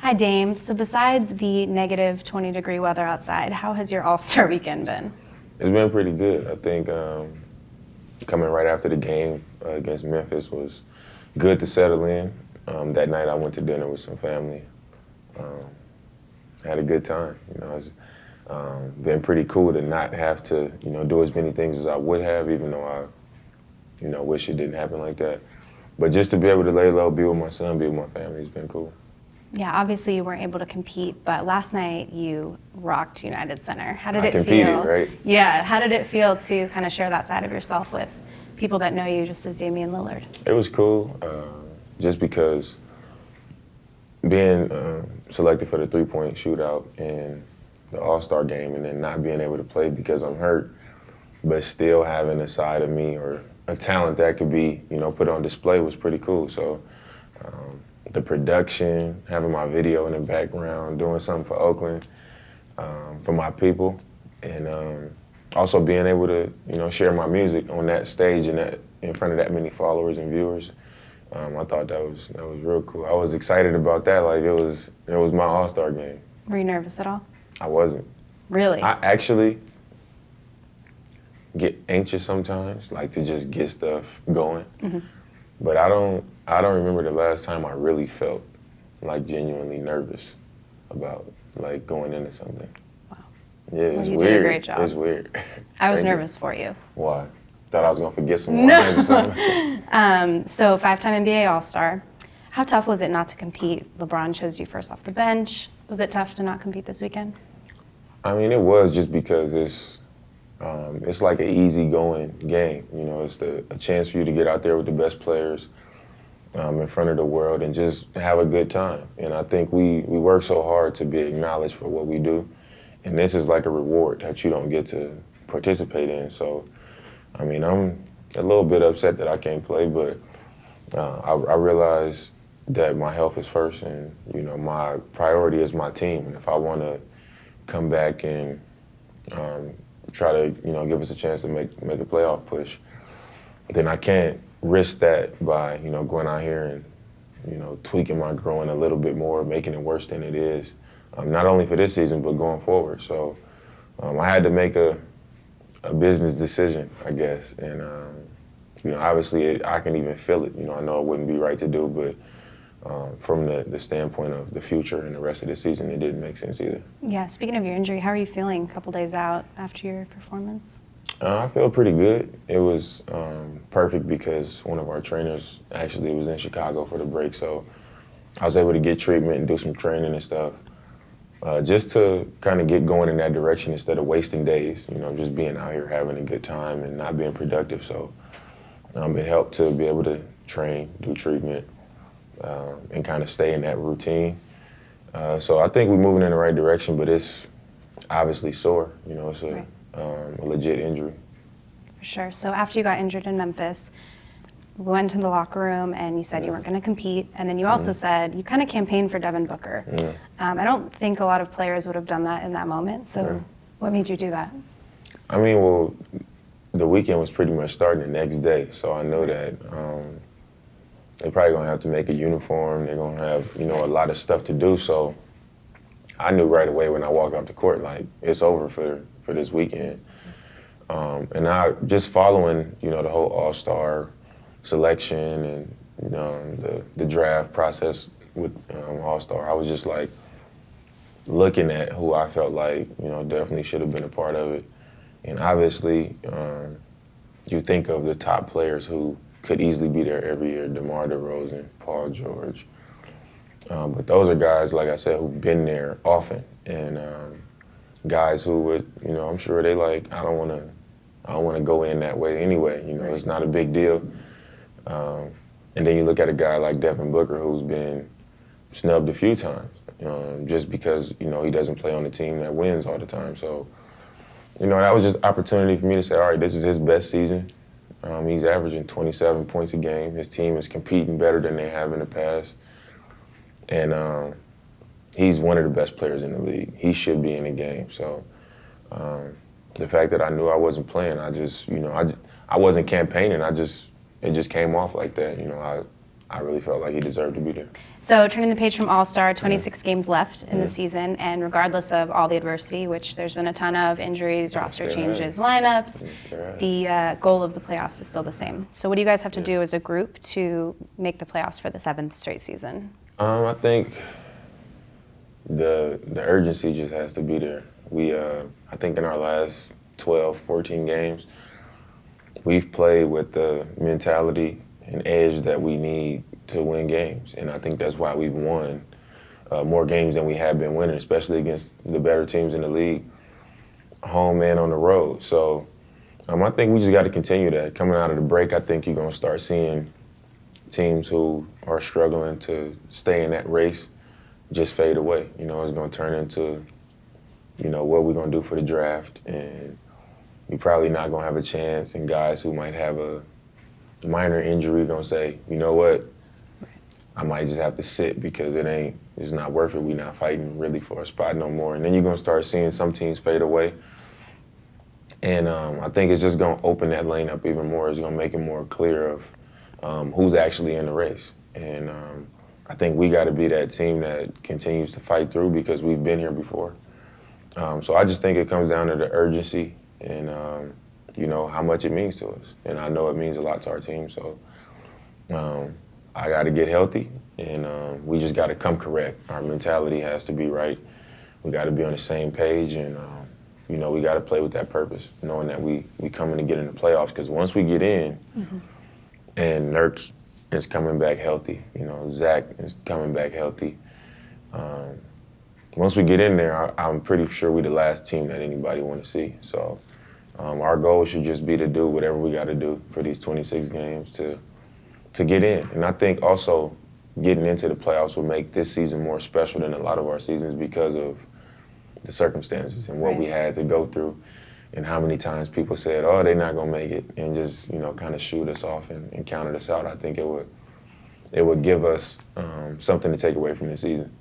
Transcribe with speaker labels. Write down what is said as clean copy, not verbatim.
Speaker 1: Hi, Dame. So besides the negative 20-degree weather outside, how has your All-Star Weekend been?
Speaker 2: It's been pretty good. I think coming right after the game against Memphis was good to settle in. That night I went to dinner with some family. Had a good time. It's been pretty cool to not have to, do as many things as I would have, even though I, wish it didn't happen like that. But just to be able to lay low, be with my son, be with my family has been cool.
Speaker 1: Yeah, obviously you weren't able to compete, but last night you rocked United Center. How did
Speaker 2: I
Speaker 1: it
Speaker 2: competed,
Speaker 1: feel?
Speaker 2: right?
Speaker 1: Yeah, how did it feel to kind of share that side of yourself with people that know you just as Damian Lillard?
Speaker 2: It was cool, just because being selected for the three-point shootout in the All-Star game and then not being able to play because I'm hurt, but still having a side of me or a talent that could be, put on display was pretty cool. So the production, having my video in the background, doing something for Oakland, for my people, and also being able to, share my music on that stage and that in front of that many followers and viewers. I thought that was real cool. I was excited about that. Like it was my All-Star game.
Speaker 1: Were you nervous at all?
Speaker 2: I wasn't.
Speaker 1: Really?
Speaker 2: I actually get anxious sometimes, like to just get stuff going.
Speaker 1: Mm-hmm.
Speaker 2: But I don't remember the last time I really felt like genuinely nervous about like going into something.
Speaker 1: Wow.
Speaker 2: Yeah, it's
Speaker 1: you
Speaker 2: weird.
Speaker 1: did a great job.
Speaker 2: It's weird.
Speaker 1: I was
Speaker 2: Thank you.
Speaker 1: nervous for you.
Speaker 2: Why? Thought I was gonna forget some lines or something.
Speaker 1: So 5-time NBA All-Star. How tough was it not to compete? LeBron chose you first off the bench. Was it tough to not compete this weekend?
Speaker 2: I mean, it was just because it's like an easy-going game. It's a chance for you to get out there with the best players in front of the world and just have a good time. And I think we work so hard to be acknowledged for what we do, and this is like a reward that you don't get to participate in. So, I mean, I'm a little bit upset that I can't play, but I realize that my health is first, and my priority is my team. And if I want to come back and try to give us a chance to make a playoff push, then I can't risk that by going out here and tweaking my groin a little bit more, making it worse than it is, not only for this season but going forward. So I had to make a business decision, I guess, and obviously I can even feel it. I know it wouldn't be right to do, but from the standpoint of the future and the rest of the season, it didn't make sense either.
Speaker 1: Yeah, speaking of your injury, how are you feeling a couple days out after your performance?
Speaker 2: I feel pretty good. It was perfect because one of our trainers actually was in Chicago for the break, so I was able to get treatment and do some training and stuff, just to kind of get going in that direction instead of wasting days, just being out here having a good time and not being productive. So it helped to be able to train, do treatment, and kind of stay in that routine. So I think we're moving in the right direction, but it's obviously sore. It's a legit injury.
Speaker 1: For sure. So after you got injured in Memphis, we went to the locker room and you said you weren't going to compete, and then you also said you kind of campaigned for Devin Booker. I don't think a lot of players would have done that in that moment. So what made you do that?
Speaker 2: I mean, well, the weekend was pretty much starting the next day, so I know that they're probably gonna have to make a uniform. They're gonna have, a lot of stuff to do. So I knew right away when I walked off the court, like it's over for this weekend. And I just following, the whole All-Star selection and the draft process with All-Star. I was just like looking at who I felt like, definitely should have been a part of it. And obviously, you think of the top players who could easily be there every year: DeMar DeRozan, Paul George. But those are guys, like I said, who've been there often, and guys who would, I'm sure they like, I don't want to go in that way anyway. It's not a big deal. And then you look at a guy like Devin Booker, who's been snubbed a few times, just because he doesn't play on the team that wins all the time. So, that was just opportunity for me to say, all right, this is his best season. He's averaging 27 points a game. His team is competing better than they have in the past. And he's one of the best players in the league. He should be in the game. So the fact that I knew I wasn't playing, I just, I wasn't campaigning. It just came off like that. I really felt like he deserved to be there.
Speaker 1: So turning the page from All-Star, 26 games left in the season, and regardless of all the adversity, which there's been a ton of injuries, roster changes, lineups, the goal of the playoffs is still the same. So what do you guys have to do as a group to make the playoffs for the 7th straight season?
Speaker 2: I think the urgency just has to be there. I think in our last 12, 14 games, we've played with the mentality and edge that we need to win games. And I think that's why we've won more games than we have been winning, especially against the better teams in the league, home and on the road. So I think we just got to continue that. Coming out of the break, I think you're going to start seeing teams who are struggling to stay in that race just fade away. You know, it's going to turn into, you know, what we're going to do for the draft. And you're probably not going to have a chance. And guys who might have a minor injury going to say, you know what, I might just have to sit because it's not worth it. We're not fighting really for a spot no more. And then you're going to start seeing some teams fade away. And I think it's just going to open that lane up even more. It's going to make it more clear of who's actually in the race. And I think we got to be that team that continues to fight through because we've been here before. So I just think it comes down to the urgency and, you know, how much it means to us. And I know it means a lot to our team. So I got to get healthy, and we just got to come correct. Our mentality has to be right. We got to be on the same page, and, you know, we got to play with that purpose, knowing that we coming to get in the playoffs. Because once we get in, and Nurk is coming back healthy, you know, Zach is coming back healthy. Once we get in there, I'm pretty sure we're the last team that anybody want to see. So our goal should just be to do whatever we got to do for these 26 games to get in. And I think also getting into the playoffs will make this season more special than a lot of our seasons because of the circumstances and what we had to go through and how many times people said, oh, they're not going to make it, and just, you know, kind of shoot us off and counted us out. I think it would give us something to take away from this season.